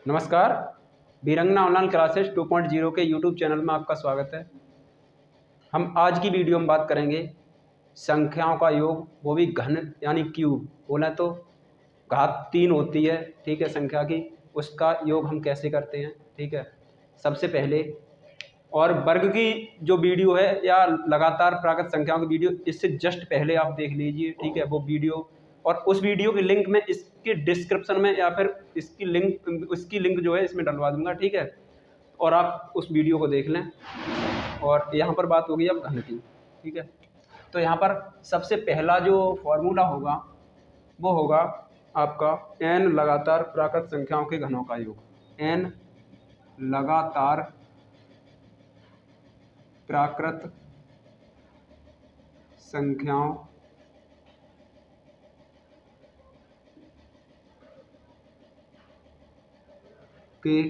नमस्कार। बीरंगना online classes 2.0 के YouTube channel में आपका स्वागत है। हम आज की वीडियो में बात करेंगे संख्याओं का योग, वो भी घन यानी क्यूब। बोला तो घात 3 होती है, ठीक है, संख्या की, उसका योग हम कैसे करते हैं, ठीक है। सबसे पहले और वर्ग की जो वीडियो है या लगातार प्राकृत संख्याओं की वीडियो, इससे जस्ट पहले आप देख लीजिए, ठीक है, वो वीडियो। और उस वीडियो की लिंक मैं इसके डिस्क्रिप्शन में या फिर उसकी लिंक जो है इसमें डलवा दूंगा, ठीक है। और आप उस वीडियो को देख लें। और यहाँ पर बात होगी अब घन की, ठीक है। तो यहाँ पर सबसे पहला जो फॉर्मूला होगा वो होगा आपका n लगातार प्राकृत संख्याओं के घनों का योग। n लगातार प्राकृत संख्याओं के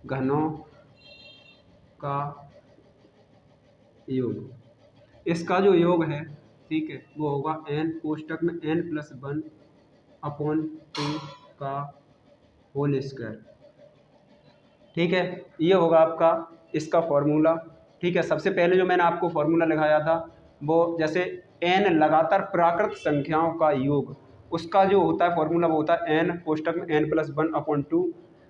घनों का योग। इसका जो योग है, ठीक है, वो होगा n कोष्टक में n+1 अपॉन 2 का होल स्क्वायर, ठीक है। ये होगा आपका इसका फॉर्मूला, ठीक है। सबसे पहले जो मैंने आपको फॉर्मूला लिखाया था वो जैसे n लगातार प्राकृत संख्याओं का योग, उसका जो होता है फॉर्मूला वो होता है n कोष्टक में n+1 अपॉन 2।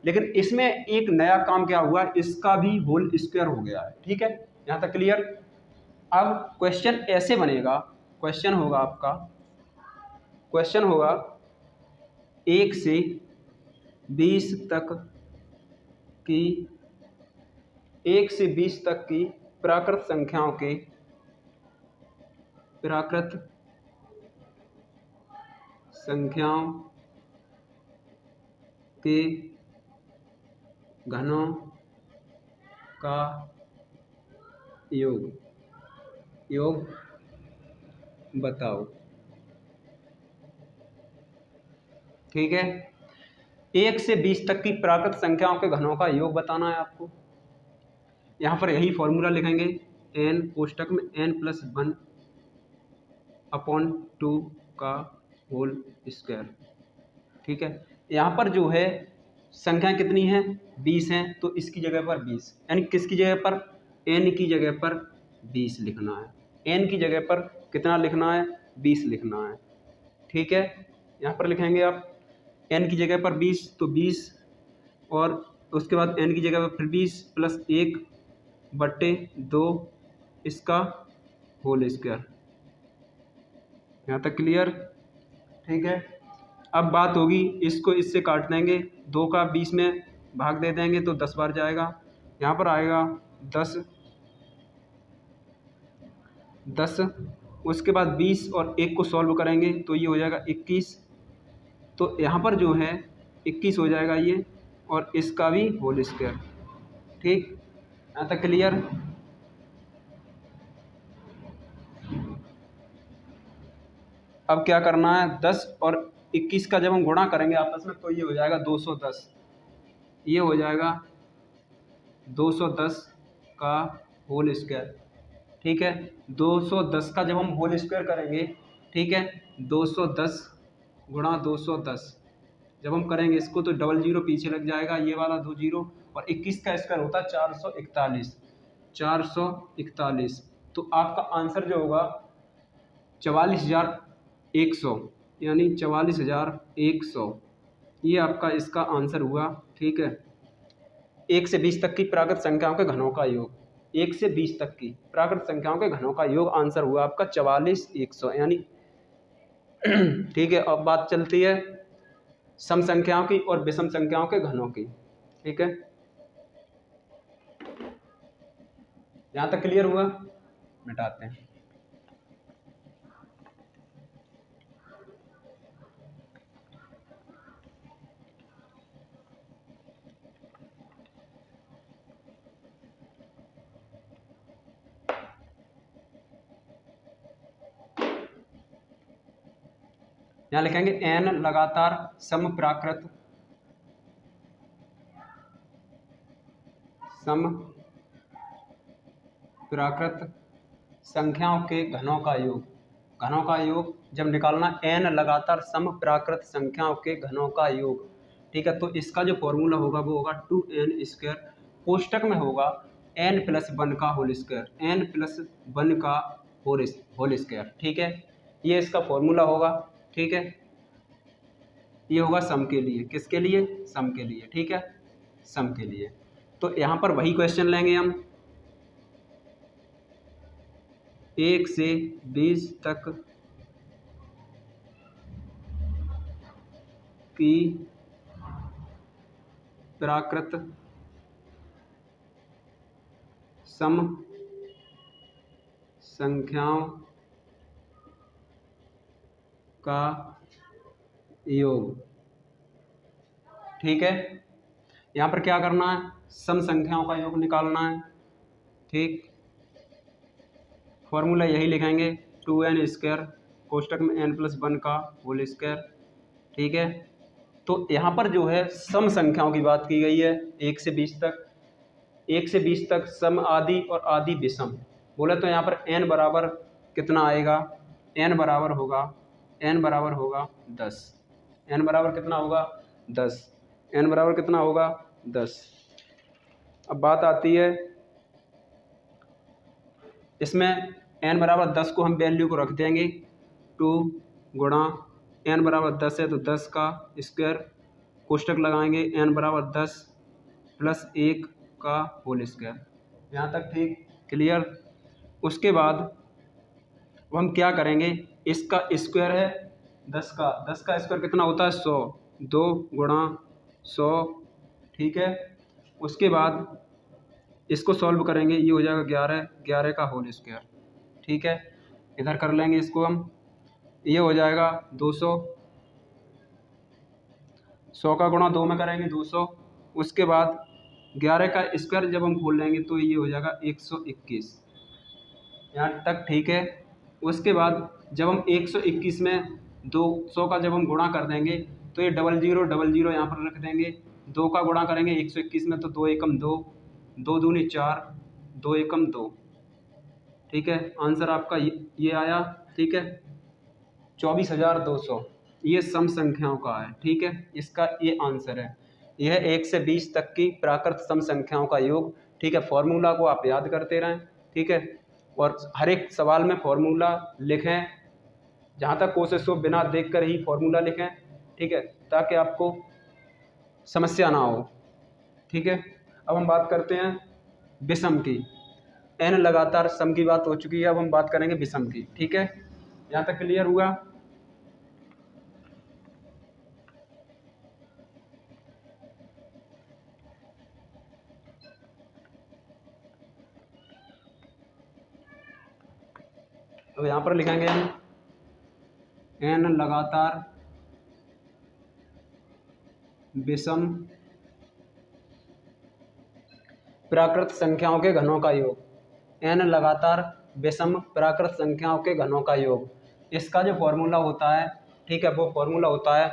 लेकिन इसमें एक नया काम क्या हुआ, इसका भी होल स्क्वायर हो गया है, ठीक है। यहाँ तक क्लियर। अब क्वेश्चन ऐसे बनेगा, क्वेश्चन होगा 1 से 20 तक की 1 से 20 तक की प्राकृत संख्याओं के घनों का योग बताओ, ठीक है। 1 से 20 तक की प्राकृत संख्याओं के घनों का योग बताना है आपको। यहाँ पर यही फॉर्मूला लिखेंगे, n कोष्टक में n+1 अपॉन 2 का होल स्क्वायर, ठीक है। यहाँ पर जो है संख्या कितनी है, 20 है, तो इसकी जगह पर 20 यानी किसकी जगह पर, n की जगह पर 20 लिखना है। n की जगह पर कितना लिखना है, 20 लिखना है, ठीक है। यहाँ पर लिखेंगे आप n की जगह पर 20, तो 20 और उसके बाद n की जगह पर फिर 20 प्लस 1/2 इसका होल स्क्वायर। यहाँ तक क्लियर, ठीक है। अब बात होगी, इसको इससे काट देंगे, 2 का 20 में भाग दे देंगे तो 10 बार जाएगा। यहाँ पर आएगा 10, उसके बाद 20 और 1 को सॉल्व करेंगे तो ये हो जाएगा 21। तो यहाँ पर जो है 21 हो जाएगा ये, और इसका भी होल स्क्वायर, ठीक। यहाँ तक क्लियर। अब क्या करना है, 10 और 21 का जब हम गुणा करेंगे आपस में तो ये हो जाएगा 210। ये हो जाएगा 210 का होल स्क्वायर, ठीक है। 210 का जब हम होल स्क्वायर करेंगे, ठीक है, 210 गुणा 210 जब हम करेंगे इसको तो डबल जीरो पीछे लग जाएगा, ये वाला 2 जीरो, और 21 का स्क्वायर होता है 441। तो आपका आंसर जो होगा 44,100 यानी 44,100, ये आपका इसका आंसर हुआ, ठीक है। 1 से 20 तक की प्राकृत संख्याओं के घनों का योग, 1 से 20 तक की प्राकृत संख्याओं के घनों का योग आंसर हुआ आपका 44,100 यानी ठीक है। अब बात चलती है सम संख्याओं की और विषम संख्याओं के घनों की, ठीक है। यहाँ तक क्लियर हुआ, मिटाते हैं। यहाँ लिखेंगे n लगातार सम प्राकृत संख्याओं के घनों का योग। घनों का योग जब निकालना, n लगातार सम प्राकृत संख्याओं के घनों का योग, ठीक है। तो इसका जो फॉर्मूला होगा वो होगा 2n², कोष्टक में होगा n+1 का होल स्क्वायर, n+1 का होल स्क्वायर, ठीक है। ये इसका फॉर्मूला होगा, ठीक है। ये होगा सम के लिए, किसके लिए? सम के लिए, ठीक है, सम के लिए। तो यहाँ पर वही क्वेश्चन लेंगे हम, 1 से 20 तक की प्राकृत सम संख्याओं का योग, ठीक है। यहाँ पर क्या करना है? सम संख्याओं का योग निकालना है, ठीक। फॉर्मूला यही लिखेंगे, 2n² कोष्टक में n+1 का होल स्क्वायर, ठीक है। तो यहाँ पर जो है सम संख्याओं की बात की गई है 1 से 20 तक, 1 से 20 तक सम आदि और आदि विषम बोले तो यहाँ पर n बराबर कितना आएगा? n बराबर होगा 10। n बराबर कितना होगा? 10। n बराबर कितना होगा? 10। अब बात आती है इसमें n बराबर 10 को हम वैल्यू को रख देंगे 2 गुणा n बराबर 10 है तो 10 का स्क्वायर, कोष्टक लगाएंगे n बराबर 10 प्लस 1 का होल स्क्वायर। यहाँ तक ठीक क्लियर? उसके बाद हम क्या करेंगे, इसका स्क्वायर है 10 का स्क्वायर कितना होता है? 100, 2 गुणा 100, ठीक है। उसके बाद इसको सॉल्व करेंगे, ये हो जाएगा 11 का होल स्क्वायर, ठीक है। इधर कर लेंगे इसको हम, ये हो जाएगा 200, 100 का गुणा 2 में करेंगे 200। उसके बाद 11 का स्क्वायर जब हम खोल लेंगे तो ये हो जाएगा 121, यहाँ तक ठीक है। उसके बाद जब हम 121 में 200 का जब हम गुणा कर देंगे तो ये 00 यहाँ पर रख देंगे, 2 का गुणा करेंगे 121 में तो 2 एकम 2, 2 दूनी 4, 2 एकम 2, ठीक है। आंसर आपका ये आया, ठीक है, 24,200। ये सम संख्याओं का है, ठीक है, इसका ये आंसर है। यह 1 से 20 तक की प्राकृत सम संख्याओं का योग, ठीक है। फॉर्मूला को आप याद करते रहें, ठीक है, और हर एक सवाल में फॉर्मूला लिखें, जहाँ तक कोशिश हो बिना देखकर ही फॉर्मूला लिखें, ठीक है, ताकि आपको समस्या ना हो, ठीक है। अब हम बात करते हैं विषम की। n लगातार सम की बात हो चुकी है, अब हम बात करेंगे विषम की, ठीक है। यहाँ तक क्लियर हुआ? तो यहाँ पर लिखेंगे हम n लगातार विषम प्राकृत संख्याओं के घनों का योग, n लगातार विषम प्राकृत संख्याओं के घनों का योग। इसका जो फॉर्मूला होता है, ठीक है, वो फॉर्मूला होता है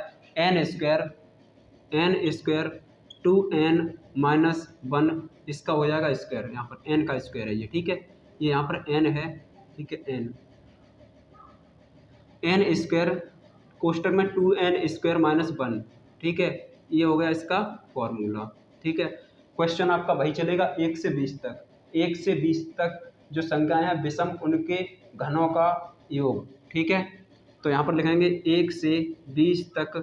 n² 2n-1, इसका हो जाएगा स्क्वायर, यहाँ पर n का स्क्वायर है ये, ठीक है। ये यहाँ पर n है, ठीक है, n² कोष्टक में 2n² -1, ठीक है। ये हो गया इसका फॉर्मूला, ठीक है। क्वेश्चन आपका वही चलेगा 1 से 20 तक, 1 से 20 तक जो संख्याएं हैं विषम उनके घनों का योग, ठीक है। तो यहाँ पर लिखेंगे 1 से 20 तक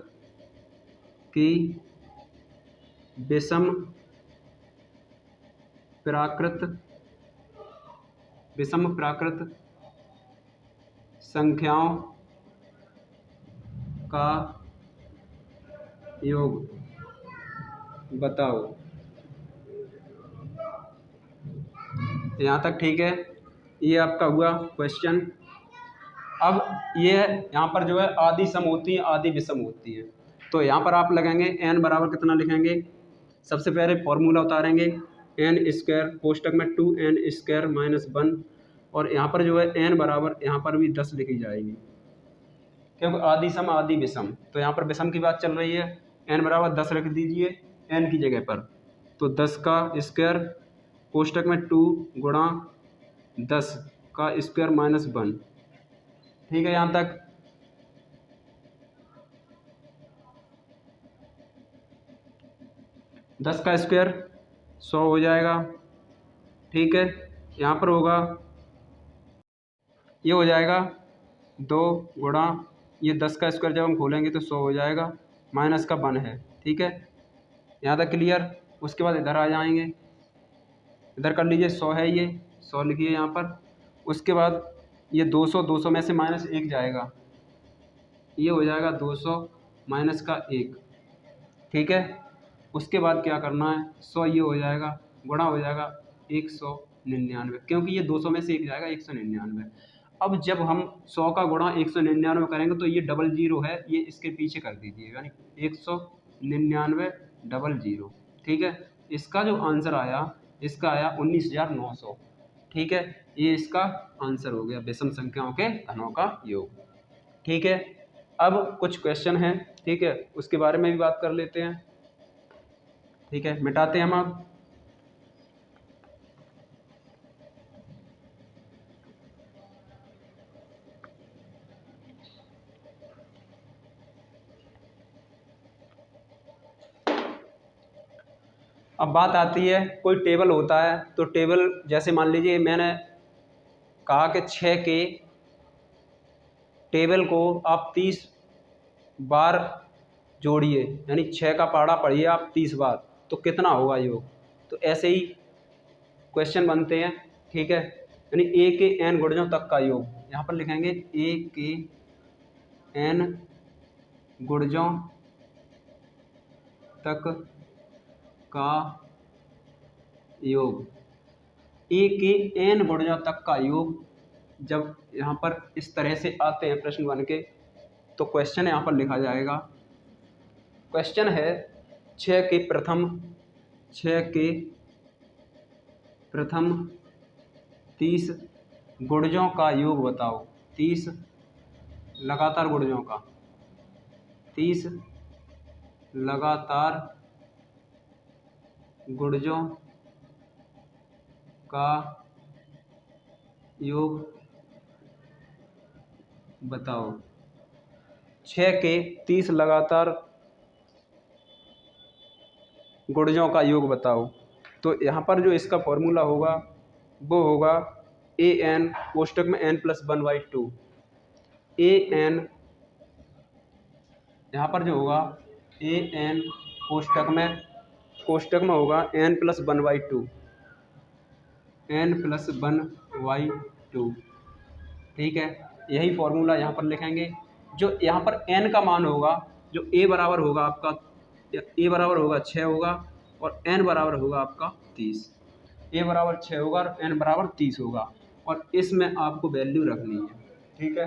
की विषम प्राकृत संख्याओं का योग बताओ। यहाँ तक ठीक है, ये आपका हुआ क्वेश्चन। अब ये यहाँ पर जो है आदि सम होती है, आदि विषम होती है। तो यहाँ पर आप लगाएंगे n बराबर कितना लिखेंगे, सबसे पहले फॉर्मूला उतारेंगे n² कोष्टक में 2n² -1, और यहाँ पर जो है n बराबर यहाँ पर भी 10 लिखी जाएगी, क्योंकि आदि सम आदि विषम, तो यहाँ पर विषम की बात चल रही है। n बराबर 10 रख दीजिए n की जगह पर, तो 10 का स्क्वायर कोष्टक में 2 गुणा 10 का स्क्वायर -1, ठीक है। यहाँ तक 10 का स्क्वायर 100 हो जाएगा, ठीक है। यहाँ पर होगा, ये हो जाएगा 2 गुणा ये 10 का स्क्वायर, जब हम खोलेंगे तो 100 हो जाएगा, माइनस का 1 है, ठीक है। यहाँ तक क्लियर। उसके बाद इधर आ जाएंगे, इधर कर लीजिए 100 है, ये 100 लिखिए यहाँ पर। उसके बाद ये 200 में से माइनस 1 जाएगा, ये हो जाएगा 200 माइनस का 1, ठीक है। उसके बाद क्या करना है, 100 ये हो जाएगा, गुणा हो जाएगा 199, क्योंकि ये 200 में से 1 जाएगा 199। अब जब हम 100 का गुणा 199 करेंगे तो ये डबल जीरो है, ये इसके पीछे कर दीजिए, यानी 199 डबल जीरो, ठीक है। इसका जो आंसर आया, इसका आया 19,900, ठीक है। ये इसका आंसर हो गया विषम संख्याओं के घनों का योग, ठीक है। अब कुछ क्वेश्चन हैं, ठीक है, उसके बारे में भी बात कर लेते हैं, ठीक है। मिटाते हैं हम अब बात आती है, कोई टेबल होता है, तो टेबल जैसे मान लीजिए मैंने कहा कि 6 के टेबल को आप 30 बार जोड़िए, यानी 6 का पहाड़ा पढ़िए आप 30 बार, तो कितना होगा योग। तो ऐसे ही क्वेश्चन बनते हैं, ठीक है। यानी ए के एन गुणजों तक का योग, यहाँ पर लिखेंगे ए के एन गुणजों तक का योग। ए के एन गुणजों तक का योग जब यहाँ पर इस तरह से आते हैं प्रश्न बन के, तो क्वेश्चन यहाँ पर लिखा जाएगा। क्वेश्चन है 6 के प्रथम 30 गुणजों का योग बताओ। 30 लगातार गुणजों का, 30 लगातार गुणजों का योग बताओ। 6 के 30 लगातार गुणजों का योग बताओ। तो यहाँ पर जो इसका फॉर्मूला होगा वो होगा ए एन कोष्टक में n+1/2। ए एन यहाँ पर जो होगा ए एन कोष्टक में होगा n+1/2, n+1/2, ठीक है। यही फॉर्मूला यहाँ पर लिखेंगे। जो यहाँ पर n का मान होगा, जो a बराबर होगा आपका, a बराबर होगा 6 होगा, और n बराबर होगा आपका 30। a बराबर 6 होगा और n बराबर 30 होगा, और इसमें आपको वैल्यू रखनी है, ठीक है।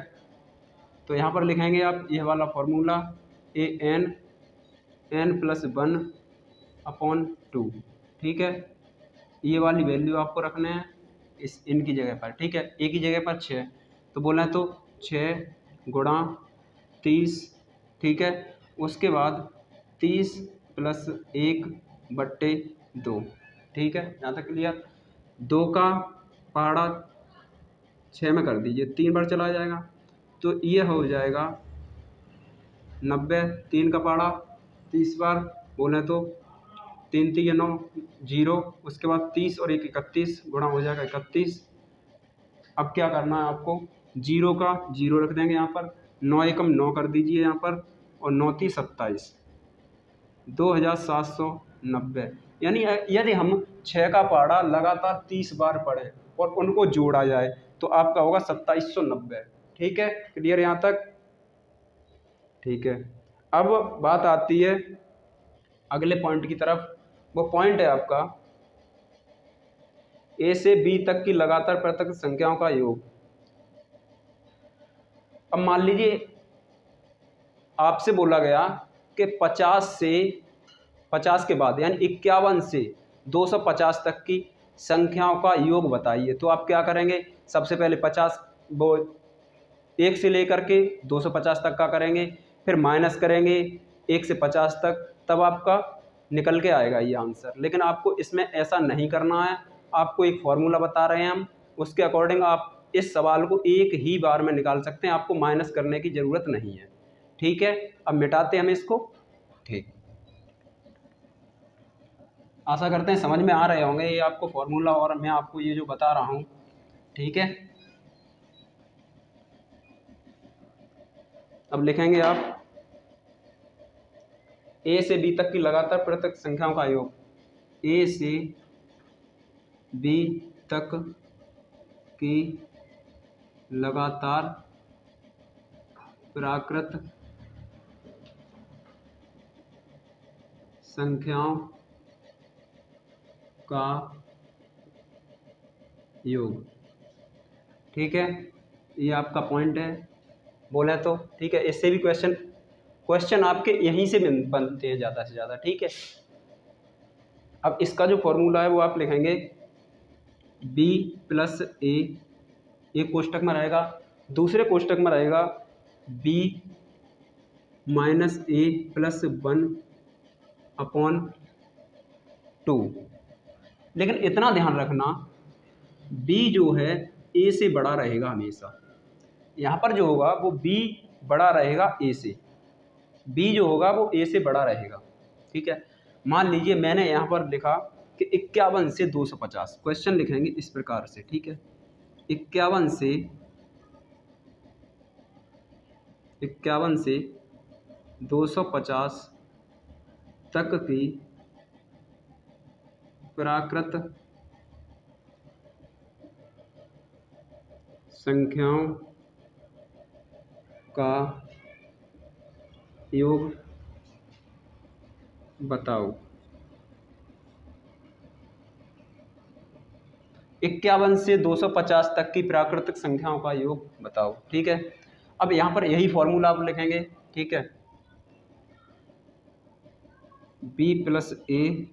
तो यहाँ पर लिखेंगे आप ये वाला फॉर्मूला ए एन n+1/2, ठीक है। ये वाली वैल्यू आपको रखना है इनकी जगह पर, ठीक है। ए की जगह पर 6 तो बोला है, तो 6 गुणा 30, ठीक है। उसके बाद 30 + 1/2, ठीक है। यहाँ तक क्लियर। 2 का पहाड़ा 6 में कर दीजिए, 3 बार चला जाएगा, तो ये हो जाएगा 90। 3 का पहाड़ा 30 बार बोले तो 3 3 9 0। उसके बाद 30 और 1 31 गुणा हो जाएगा 31। अब क्या करना है आपको, 0 का 0 रख देंगे यहाँ पर, 9 एकम 9 कर दीजिए यहाँ पर, और 9 3 27, 2790। यानी यदि हम 6 का पहाड़ा लगातार 30 बार पढ़ें और उनको जोड़ा जाए तो आपका होगा 2790, ठीक है। क्लियर यहाँ तक, ठीक है। अब बात आती है अगले पॉइंट की तरफ। वो पॉइंट है आपका ए से बी तक की लगातार पृथक संख्याओं का योग। अब मान लीजिए आपसे बोला गया कि 50 के बाद यानी 51 से 250 तक की संख्याओं का योग बताइए। तो आप क्या करेंगे, सबसे पहले 50 वो 1 से लेकर के 250 तक का करेंगे, फिर माइनस करेंगे 1 से 50 तक, तब आपका निकल के आएगा ये आंसर। लेकिन आपको इसमें ऐसा नहीं करना है, आपको एक फॉर्मूला बता रहे हैं हम, उसके अकॉर्डिंग आप इस सवाल को एक ही बार में निकाल सकते हैं, आपको माइनस करने की ज़रूरत नहीं है, ठीक है। अब मिटाते हैं हम इसको, ठीक। आशा करते हैं समझ में आ रहे होंगे ये आपको फॉर्मूला और मैं आपको ये जो बता रहा हूँ। ठीक है, अब लिखेंगे आप ए से बी तक की लगातार पृथक संख्याओं का योग, ए से बी तक की लगातार प्राकृत संख्याओं का योग। ठीक है, ये आपका पॉइंट है बोले तो। ठीक है, इससे भी क्वेश्चन आपके यहीं से बनते हैं ज़्यादा से ज़्यादा। ठीक है, अब इसका जो फॉर्मूला है वो आप लिखेंगे b प्लस ए, एक कोष्टक में रहेगा, दूसरे कोष्टक में रहेगा b माइनस ए प्लस 1/2। लेकिन इतना ध्यान रखना b जो है a से बड़ा रहेगा हमेशा। यहाँ पर जो होगा वो b बड़ा रहेगा a से, b जो होगा वो a से बड़ा रहेगा। ठीक है, मान लीजिए मैंने यहाँ पर लिखा कि 51 से 250, क्वेश्चन लिखेंगे इस प्रकार से। ठीक है, 51 से 250 तक की प्राकृत संख्याओं का योग बताओ। 51 से 250 तक की प्राकृतिक संख्याओं का योग बताओ। ठीक है, अब यहाँ पर यही फॉर्मूला आप लिखेंगे। ठीक है, b प्लस ए,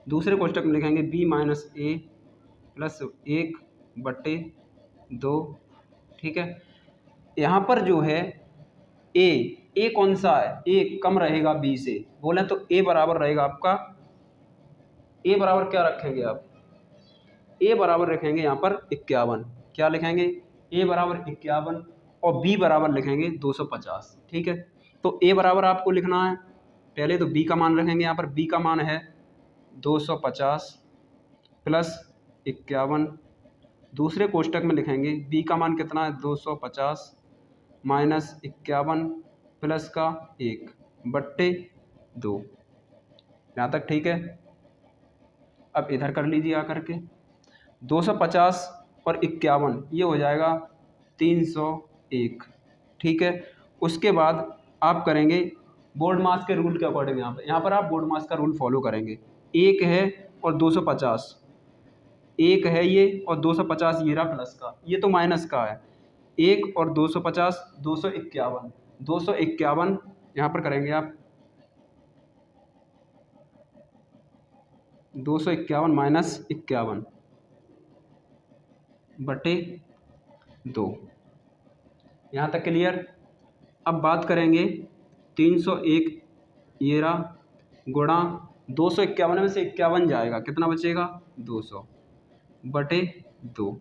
दूसरे कोष्टक में लिखेंगे b माइनस ए प्लस 1/2। ठीक है, यहाँ पर जो है a कौन सा है, a कम रहेगा b से, बोले तो a बराबर रहेगा आपका, a बराबर क्या रखेंगे आप, a बराबर रखेंगे यहाँ पर 51। क्या लिखेंगे, a बराबर 51 और b बराबर लिखेंगे 250। ठीक है, तो a बराबर आपको लिखना है, पहले तो b का मान रखेंगे। यहाँ पर b का मान है 250 प्लस 51, दूसरे कोष्टक में लिखेंगे b का मान कितना है 250 माइनस 51 प्लस का 1/2। यहाँ तक ठीक है। अब इधर कर लीजिए आकर के 250 और 51 ये हो जाएगा 301। ठीक है, उसके बाद आप करेंगे बोर्ड मास के रूल के अकॉर्डिंग। यहाँ पर आप बोर्ड मास का रूल फॉलो करेंगे। 1 है और 250, 1 है ये और 250 ये रहा प्लस का, ये तो माइनस का है। 1 और 250 251, 251 यहाँ पर करेंगे आप 251 माइनस 51/2। यहाँ तक क्लियर। अब बात करेंगे 301 ये रहा गुणा 251 में से 51 जाएगा, कितना बचेगा 200/2।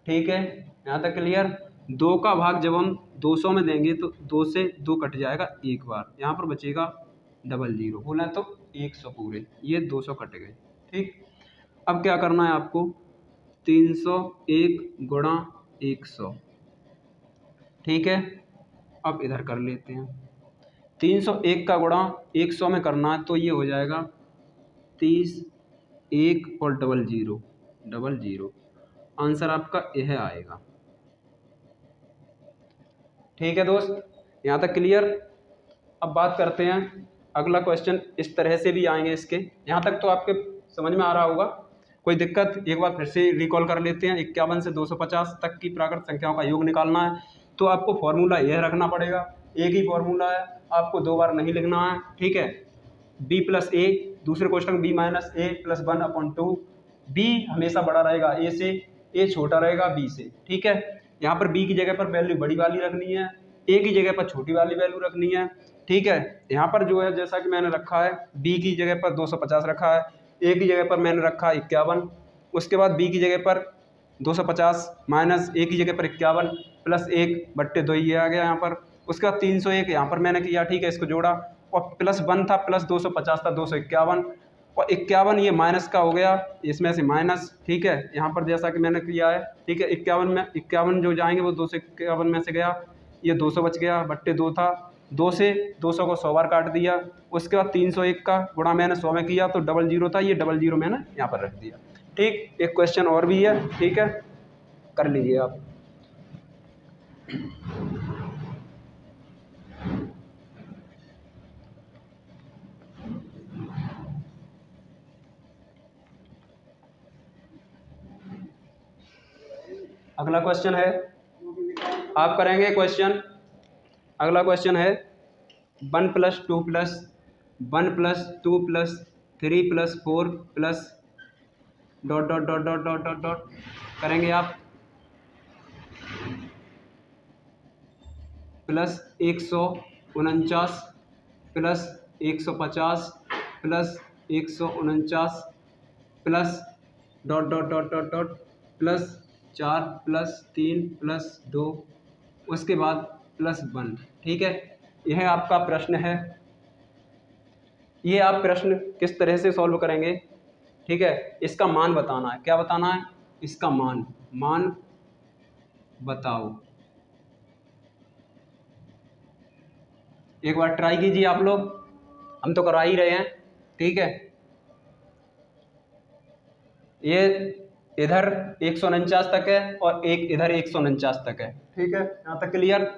ठीक है, यहाँ तक क्लियर। 2 का भाग जब हम 200 में देंगे तो 2 से 2 कट जाएगा एक बार, यहाँ पर बचेगा 00, बोला तो 100 पूरे, ये 200 कट गए। ठीक, अब क्या करना है आपको, 301 गुणा 100। ठीक है, अब इधर कर लेते हैं 301 का गुणा 100 में करना है तो ये हो जाएगा 30, 1 और 00, आंसर आपका यह आएगा। ठीक है दोस्त, यहाँ तक क्लियर। अब बात करते हैं अगला क्वेश्चन, इस तरह से भी आएंगे इसके। यहाँ तक तो आपके समझ में आ रहा होगा, कोई दिक्कत, एक बार फिर से रिकॉल कर लेते हैं। 51 से 250 तक की प्राकृत संख्याओं का योग निकालना है तो आपको फॉर्मूला यह रखना पड़ेगा, एक ही फॉर्मूला है, आपको 2 बार नहीं लिखना है। ठीक है, b प्लस ए, दूसरे क्वेश्चन b माइनस ए प्लस 1/2। b हमेशा बड़ा रहेगा a से, a छोटा रहेगा b से। ठीक है, यहाँ पर b की जगह पर वैल्यू बड़ी वाली रखनी है, a की जगह पर छोटी वाली वैल्यू रखनी है। ठीक है, यहाँ पर जो है जैसा कि मैंने रखा है b की जगह पर 250 रखा है, a की जगह पर मैंने रखा है 51, उसके बाद b की जगह पर 250 माइनस a की जगह पर 51 प्लस 1/2 ये आ गया यहाँ पर। उसके बाद 301 यहाँ पर मैंने किया। ठीक है, इसको जोड़ा और प्लस 1 था प्लस 250 था 251, और 51 ये माइनस का हो गया, इसमें से माइनस, ठीक है, यहाँ पर जैसा कि मैंने किया है, ठीक है। 51 जो जाएंगे वो 251 में से गया, ये 200 बच गया, बट्टे 2 था, 2 से 200 को 100 बार काट दिया। उसके बाद 301 का गुणा मैंने 100 में किया तो 00 था, ये 00 मैंने यहाँ पर रख दिया। ठीक, एक क्वेश्चन और भी है, ठीक है, कर लीजिए आप। अगला क्वेश्चन है, आप करेंगे क्वेश्चन। अगला क्वेश्चन है 1 + 2 + 1 + 2 + 3 + 4 + ... करेंगे आप +149 + 150 + 149 + ... +4 + 3 + 2 उसके बाद +1, ठीक है। यह आपका प्रश्न है। ये आप प्रश्न किस तरह से सॉल्व करेंगे, ठीक है। इसका मान बताना है। क्या बताना है? इसका मान बताओ। एक बार ट्राई कीजिए आप लोग, हम तो करा ही रहे हैं, ठीक है। ये इधर 149 तक है और एक इधर 149 तक है, ठीक है। यहाँ तक क्लियर।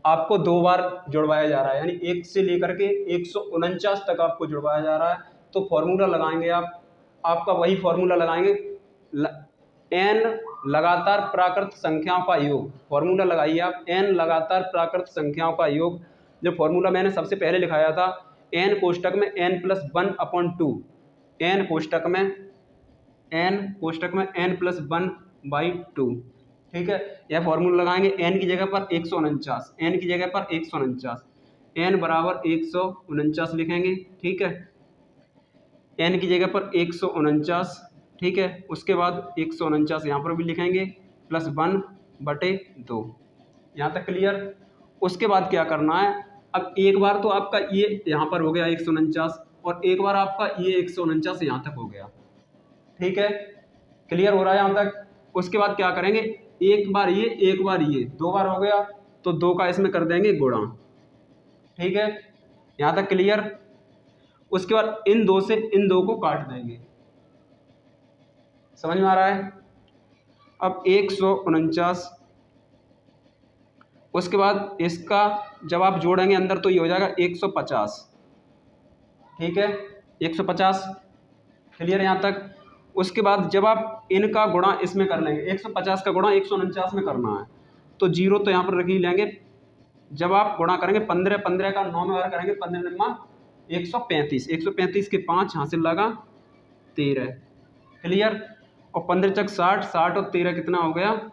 आपको 2 बार जुड़वाया जा रहा है, यानी 1 से लेकर के 149 तक आपको जुड़वाया जा रहा है। तो फॉर्मूला लगाएंगे आप, आपका वही फॉर्मूला लगाएंगे, n लगातार प्राकृत संख्याओं का योग। फॉर्मूला लगाइए आप, n लगातार प्राकृत संख्याओं का योग। जो फॉर्मूला मैंने सबसे पहले लिखाया था, n कोष्टक में n+1/2, n कोष्टक में n+1/2, ठीक है। यह फॉर्मूला लगाएंगे। n की जगह पर 149, n की जगह पर 149, n बराबर 149 लिखेंगे, ठीक है। n की जगह पर 149, ठीक है। उसके बाद 149 यहाँ पर भी लिखेंगे, +1/2। यहाँ तक क्लियर। उसके बाद क्या करना है, अब एक बार तो आपका ये यहाँ पर हो गया 149 और एक बार आपका ये 149 यहाँ तक हो गया, ठीक है। क्लियर हो रहा है यहाँ तक। उसके बाद क्या करेंगे, एक बार ये 2 बार हो गया तो 2 का इसमें कर देंगे गुणा, ठीक है। यहाँ तक क्लियर। उसके बाद इन 2 से इन 2 को काट देंगे। समझ में आ रहा है? अब 149, उसके बाद इसका जब आप जोड़ेंगे अंदर तो ये हो जाएगा 150, ठीक है, 150। क्लियर यहाँ तक। उसके बाद जब आप इनका गुणा इसमें कर लेंगे, 150 का गुणा 149 में करना है तो 0 तो यहाँ पर रख ही लेंगे। जब आप गुणा करेंगे 15 का 9 में बार करेंगे, 15 × 135, 135 के 5 हासिल लगा 13, क्लियर। और 15 × 60, 60 और 13 कितना हो गया,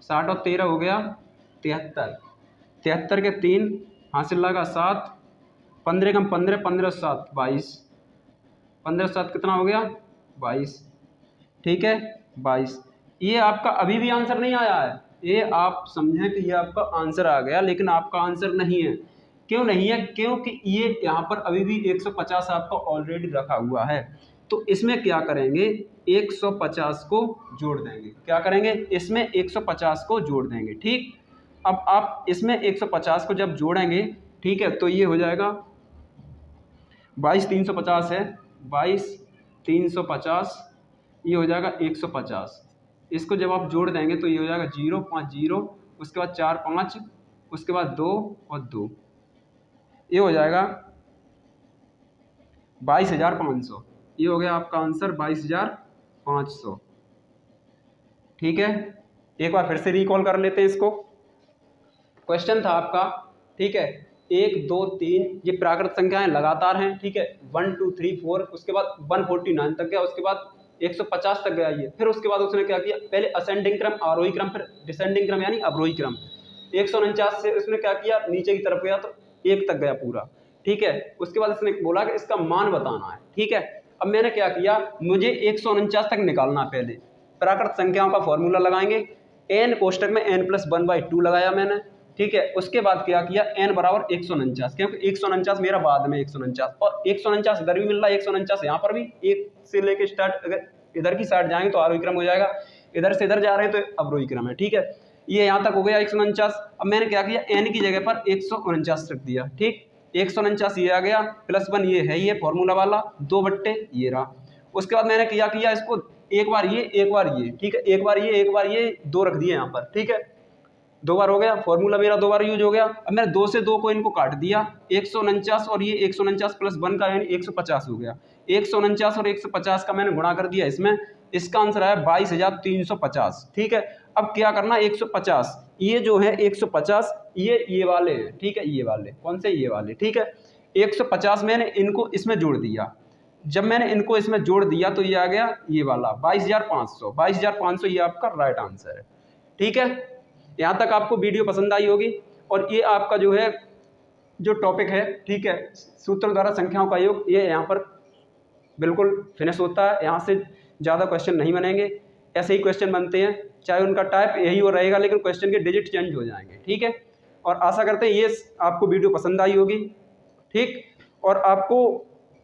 60 और 13 हो गया 73, 73 के 3 हासिल लगा 7, 15 कम 15, 15 7 22, 15 7 कितना हो गया 22, ठीक है 22। ये आपका अभी भी आंसर नहीं आया है, ये आप समझें कि ये आपका आंसर आ गया, लेकिन आपका आंसर नहीं है। क्यों नहीं है? क्योंकि ये यहाँ पर अभी भी 150 आपका ऑलरेडी रखा हुआ है। तो इसमें क्या करेंगे, 150 को जोड़ देंगे। क्या करेंगे, इसमें 150 को जोड़ देंगे, ठीक। अब आप इसमें 150 को जब जोड़ेंगे, ठीक है, तो ये हो जाएगा 22 350 है, 22 350, ये हो जाएगा 150। इसको जब आप जोड़ देंगे तो ये हो जाएगा 0 5 0, उसके बाद 4 5, उसके बाद 2 और 2, ये हो जाएगा 22,500। ये हो गया आपका आंसर 22,500, ठीक है। एक बार फिर से रिकॉल कर लेते हैं इसको। क्वेश्चन था आपका, ठीक है, 1 2 3 ये प्राकृत संख्याएं लगातार हैं, ठीक है, 1 2 3 4, उसके बाद 149 तक गया, उसके बाद 150 तक गया ये। फिर उसके बाद उसने क्या किया, पहले असेंडिंग क्रम आरोही क्रम, फिर डिसेंडिंग क्रम यानी अवरोही क्रम। 149 से उसने क्या किया, नीचे की तरफ गया तो 1 तक गया पूरा, ठीक है। उसके बाद इसने बोला कि इसका मान बताना है, ठीक है। अब मैंने क्या किया, मुझे 149 तक निकालना। पहले प्राकृत संख्याओं का फॉर्मूला लगाएंगे, n कोष्टक में n+1/2 लगाया मैंने, ठीक है। उसके बाद क्या किया, n बराबर 149, क्योंकि 149 मेरा बाद में 149 और 149 इधर भी मिल रहा है, 149 यहाँ पर भी, एक से लेके स्टार्ट, अगर इधर की साइड जाएंगे तो आरोही क्रम हो जाएगा, इधर से इधर जा रहे हैं तो अवरोही क्रम है। ठीक है, ये यहाँ तक हो गया 149। अब मैंने क्या किया, n की जगह पर 149 रख दिया। ठीक, 149 ये आ गया, +1 ये है, ये फॉर्मूला वाला 2/, ये रहा। उसके बाद मैंने क्या किया, इसको एक बार ये एक बार ये, ठीक है, एक बार ये एक बार ये, 2 रख दिए यहाँ पर। ठीक है, 2 बार हो गया, फॉर्मूला मेरा 2 बार यूज हो गया। अब मैंने 2 से 2 को इनको काट दिया, 149 और ये 149 + 1 का यानी 150 हो गया। 149 और 150 का मैंने गुणा कर दिया इसमें, इसका आंसर आया 22,350। ठीक है, अब क्या करना, 150 ये जो है 150 ये वाले हैं। ठीक है, ये वाले कौन से, ये वाले। ठीक है, 150 मैंने इनको इसमें जोड़ दिया, जब मैंने इनको इसमें जोड़ दिया तो ये आ गया ये वाला 22,500। 22,500 ये आपका राइट आंसर है। ठीक है, यहाँ तक आपको वीडियो पसंद आई होगी और ये आपका जो है जो टॉपिक है, ठीक है, सूत्र द्वारा संख्याओं का योग, ये यहाँ पर बिल्कुल फिनिश होता है। यहाँ से ज़्यादा क्वेश्चन नहीं बनेंगे, ऐसे ही क्वेश्चन बनते हैं, चाहे उनका टाइप यही हो रहेगा लेकिन क्वेश्चन के डिजिट चेंज हो जाएंगे। ठीक है, और आशा करते हैं ये आपको वीडियो पसंद आई होगी। ठीक, और आपको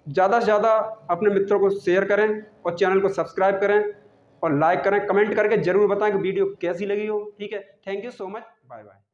ज़्यादा से ज़्यादा अपने मित्रों को शेयर करें और चैनल को सब्सक्राइब करें और लाइक करें, कमेंट करके ज़रूर बताएं कि वीडियो कैसी लगी हो। ठीक है, thank you so much, bye bye.